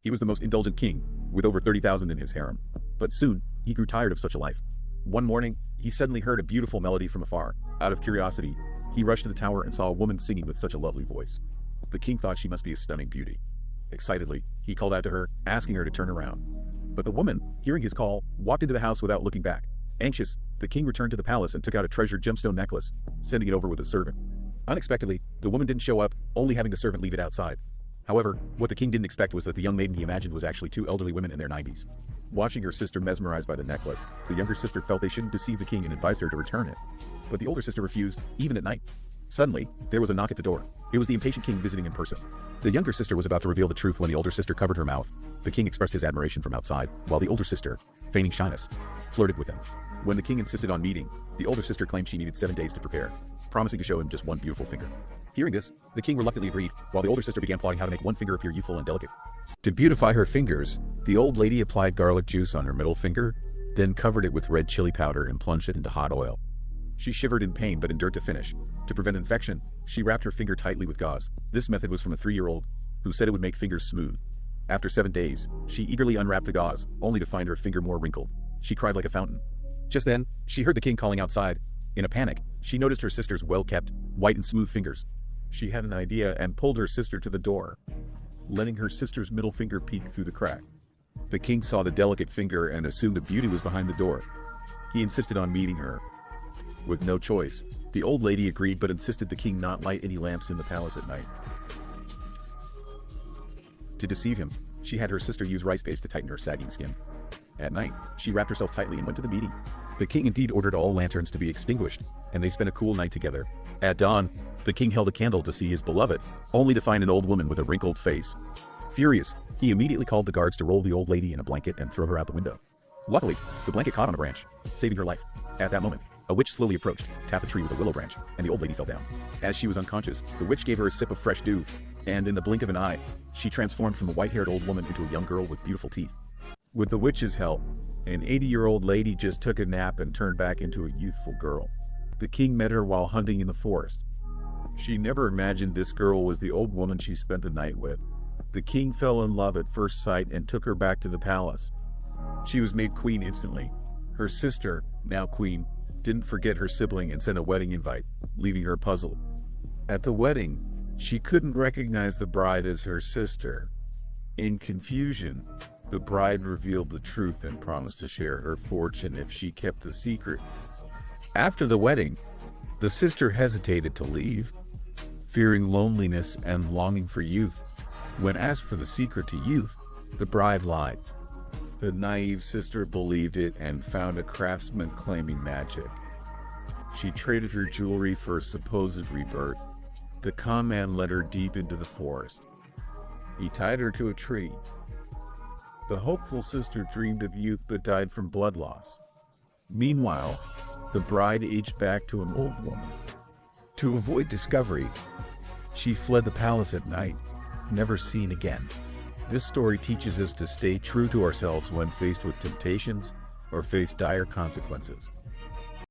He was the most indulgent king, with over 30,000 in his harem. But soon, he grew tired of such a life. One morning, he suddenly heard a beautiful melody from afar. Out of curiosity, he rushed to the tower and saw a woman singing with such a lovely voice. The king thought she must be a stunning beauty. Excitedly, he called out to her, asking her to turn around. But the woman, hearing his call, walked into the house without looking back. Anxious, the king returned to the palace and took out a treasured gemstone necklace, sending it over with a servant. Unexpectedly, the woman didn't show up, only having the servant leave it outside. However, what the king didn't expect was that the young maiden he imagined was actually two elderly women in their 90s. Watching her sister mesmerized by the necklace, the younger sister felt they shouldn't deceive the king and advised her to return it. But the older sister refused, even at night. Suddenly, there was a knock at the door. It was the impatient king visiting in person. The younger sister was about to reveal the truth when the older sister covered her mouth. The king expressed his admiration from outside, while the older sister, feigning shyness, flirted with him. When the king insisted on meeting, the older sister claimed she needed 7 days to prepare, promising to show him just one beautiful finger. Hearing this, the king reluctantly agreed, while the older sister began plotting how to make one finger appear youthful and delicate. To beautify her fingers, the old lady applied garlic juice on her middle finger, then covered it with red chili powder and plunged it into hot oil. She shivered in pain but endured to finish. To prevent infection, she wrapped her finger tightly with gauze. This method was from a 3-year-old, who said it would make fingers smooth. After 7 days, she eagerly unwrapped the gauze, only to find her finger more wrinkled. She cried like a fountain. Just then, she heard the king calling outside. In a panic, she noticed her sister's well-kept, white and smooth fingers. She had an idea and pulled her sister to the door, letting her sister's middle finger peek through the crack. The king saw the delicate finger and assumed a beauty was behind the door. He insisted on meeting her. With no choice, the old lady agreed but insisted the king not light any lamps in the palace at night. To deceive him, she had her sister use rice paste to tighten her sagging skin. At night, she wrapped herself tightly and went to the meeting. The king indeed ordered all lanterns to be extinguished, and they spent a cool night together. At dawn, the king held a candle to see his beloved, only to find an old woman with a wrinkled face. Furious, he immediately called the guards to roll the old lady in a blanket and throw her out the window. Luckily, the blanket caught on a branch, saving her life. At that moment, a witch slowly approached, tapped the tree with a willow branch, and the old lady fell down. As she was unconscious, the witch gave her a sip of fresh dew, and in the blink of an eye, she transformed from a white-haired old woman into a young girl with beautiful teeth. With the witch's help, an 80-year-old lady just took a nap and turned back into a youthful girl. The king met her while hunting in the forest. She never imagined this girl was the old woman she spent the night with. The king fell in love at first sight and took her back to the palace. She was made queen instantly. Her sister, now queen, didn't forget her sibling and sent a wedding invite, leaving her puzzled. At the wedding, she couldn't recognize the bride as her sister. In confusion, the bride revealed the truth and promised to share her fortune if she kept the secret. After the wedding, the sister hesitated to leave, fearing loneliness and longing for youth. When asked for the secret to youth, the bride lied. The naive sister believed it and found a craftsman claiming magic. She traded her jewelry for a supposed rebirth. The con man led her deep into the forest. He tied her to a tree. The hopeful sister dreamed of youth but died from blood loss. Meanwhile, the bride aged back to an old woman. To avoid discovery, she fled the palace at night, never seen again. This story teaches us to stay true to ourselves when faced with temptations or face dire consequences.